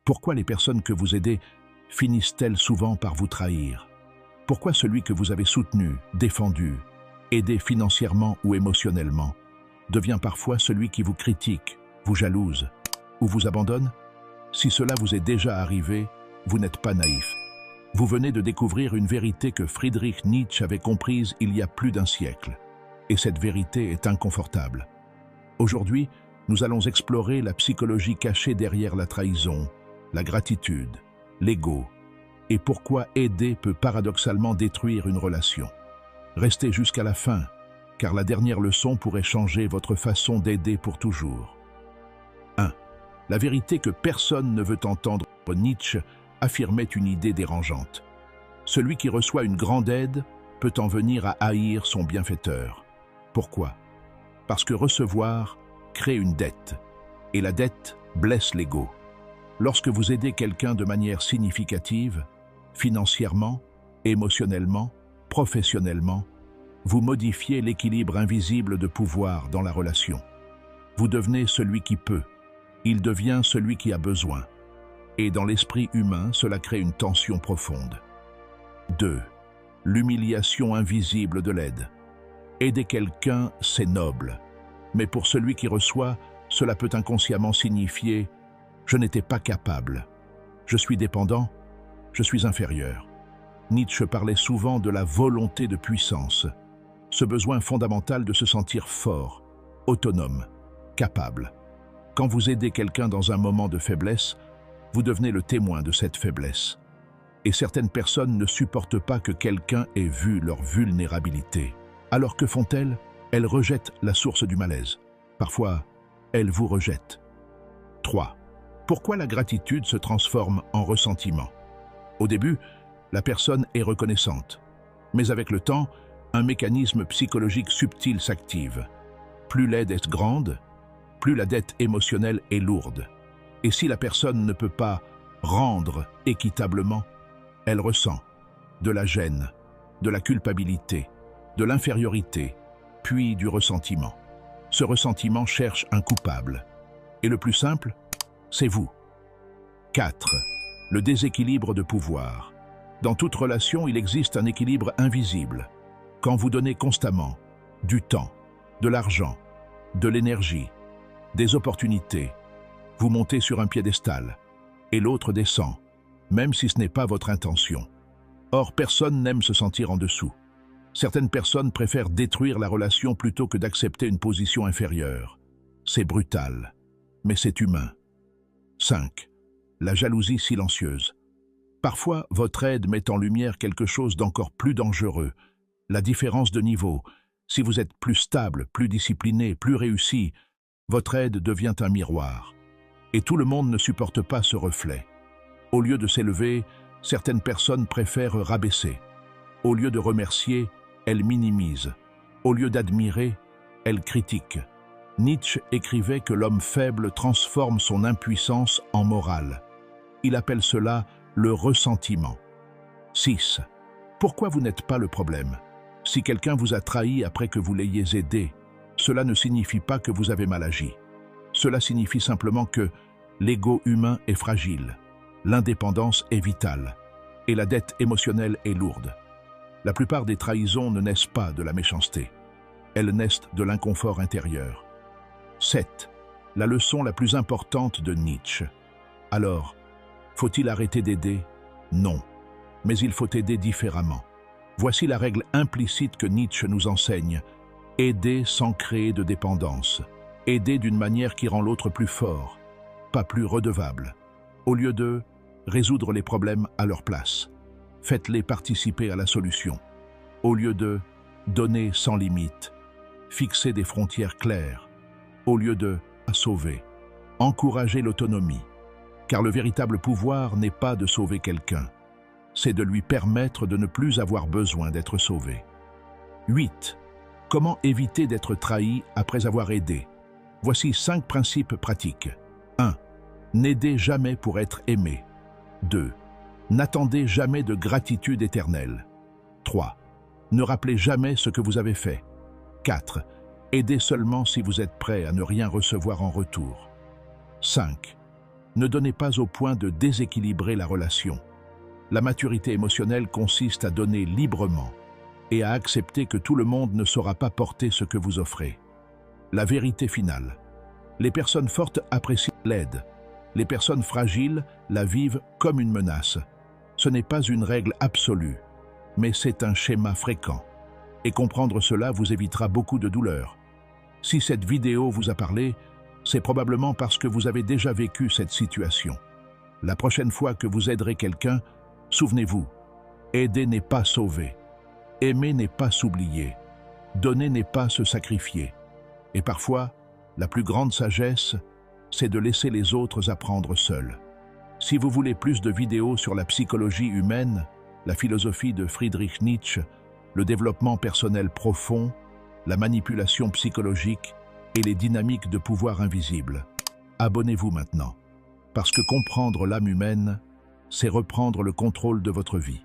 Pourquoi les personnes que vous aidez finissent-elles souvent par vous trahir? Pourquoi celui que vous avez soutenu, défendu, aidé financièrement ou émotionnellement, devient parfois celui qui vous critique, vous jalouse ou vous abandonne? Si cela vous est déjà arrivé, vous n'êtes pas naïf. Vous venez de découvrir une vérité que Friedrich Nietzsche avait comprise il y a plus d'un siècle. Et cette vérité est inconfortable. Aujourd'hui, nous allons explorer la psychologie cachée derrière la trahison, la gratitude, l'ego, et pourquoi aider peut paradoxalement détruire une relation. Restez jusqu'à la fin, car la dernière leçon pourrait changer votre façon d'aider pour toujours. 1. La vérité que personne ne veut entendre. Nietzsche affirmait une idée dérangeante. Celui qui reçoit une grande aide peut en venir à haïr son bienfaiteur. Pourquoi? Parce que recevoir crée une dette, et la dette blesse l'ego. Lorsque vous aidez quelqu'un de manière significative, financièrement, émotionnellement, professionnellement, vous modifiez l'équilibre invisible de pouvoir dans la relation. Vous devenez celui qui peut, il devient celui qui a besoin. Et dans l'esprit humain, cela crée une tension profonde. 2. L'humiliation invisible de l'aide. Aider quelqu'un, c'est noble. Mais pour celui qui reçoit, cela peut inconsciemment signifier « je n'étais pas capable »,« je suis dépendant »,« je suis inférieur ». Nietzsche parlait souvent de la volonté de puissance, ce besoin fondamental de se sentir fort, autonome, capable. Quand vous aidez quelqu'un dans un moment de faiblesse, vous devenez le témoin de cette faiblesse. Et certaines personnes ne supportent pas que quelqu'un ait vu leur vulnérabilité. Alors que font-elles? Elles rejettent la source du malaise. Parfois, elles vous rejettent. 3. Pourquoi la gratitude se transforme en ressentiment? Au début, la personne est reconnaissante. Mais avec le temps, un mécanisme psychologique subtil s'active. Plus l'aide est grande, plus la dette émotionnelle est lourde. Et si la personne ne peut pas rendre équitablement, elle ressent de la gêne, de la culpabilité, de l'infériorité, puis du ressentiment. Ce ressentiment cherche un coupable. Et le plus simple, c'est vous. 4. Le déséquilibre de pouvoir. Dans toute relation, il existe un équilibre invisible. Quand vous donnez constamment du temps, de l'argent, de l'énergie, des opportunités, vous montez sur un piédestal, et l'autre descend, même si ce n'est pas votre intention. Or, personne n'aime se sentir en dessous. Certaines personnes préfèrent détruire la relation plutôt que d'accepter une position inférieure. C'est brutal, mais c'est humain. 5. La jalousie silencieuse. Parfois, votre aide met en lumière quelque chose d'encore plus dangereux, la différence de niveau. Si vous êtes plus stable, plus discipliné, plus réussi, votre aide devient un miroir. Et tout le monde ne supporte pas ce reflet. Au lieu de s'élever, certaines personnes préfèrent rabaisser. Au lieu de remercier, elles minimisent. Au lieu d'admirer, elles critiquent. Nietzsche écrivait que l'homme faible transforme son impuissance en morale. Il appelle cela le ressentiment. 6. Pourquoi vous n'êtes pas le problème? Si quelqu'un vous a trahi après que vous l'ayez aidé, cela ne signifie pas que vous avez mal agi. Cela signifie simplement que l'ego humain est fragile, l'indépendance est vitale et la dette émotionnelle est lourde. La plupart des trahisons ne naissent pas de la méchanceté. Elles naissent de l'inconfort intérieur. 7. La leçon la plus importante de Nietzsche. Alors, faut-il arrêter d'aider? Non. Mais il faut aider différemment. Voici la règle implicite que Nietzsche nous enseigne. Aider sans créer de dépendance. Aider d'une manière qui rend l'autre plus fort, pas plus redevable. Au lieu de résoudre les problèmes à leur place, faites-les participer à la solution. Au lieu de donner sans limite, fixez des frontières claires. Au lieu de sauver, encouragez l'autonomie. Car le véritable pouvoir n'est pas de sauver quelqu'un, c'est de lui permettre de ne plus avoir besoin d'être sauvé. 8. Comment éviter d'être trahi après avoir aidé? Voici 5 principes pratiques. 1. N'aidez jamais pour être aimé. 2. N'attendez jamais de gratitude éternelle. 3. Ne rappelez jamais ce que vous avez fait. 4. Aidez seulement si vous êtes prêt à ne rien recevoir en retour. 5. Ne donnez pas au point de déséquilibrer la relation. La maturité émotionnelle consiste à donner librement et à accepter que tout le monde ne saura pas porter ce que vous offrez. La vérité finale. Les personnes fortes apprécient l'aide. Les personnes fragiles la vivent comme une menace. Ce n'est pas une règle absolue, mais c'est un schéma fréquent. Et comprendre cela vous évitera beaucoup de douleur. Si cette vidéo vous a parlé, c'est probablement parce que vous avez déjà vécu cette situation. La prochaine fois que vous aiderez quelqu'un, souvenez-vous, aider n'est pas sauver. Aimer n'est pas s'oublier. Donner n'est pas se sacrifier. Et parfois, la plus grande sagesse, c'est de laisser les autres apprendre seuls. Si vous voulez plus de vidéos sur la psychologie humaine, la philosophie de Friedrich Nietzsche, le développement personnel profond, la manipulation psychologique et les dynamiques de pouvoir invisibles, abonnez-vous maintenant. Parce que comprendre l'âme humaine, c'est reprendre le contrôle de votre vie.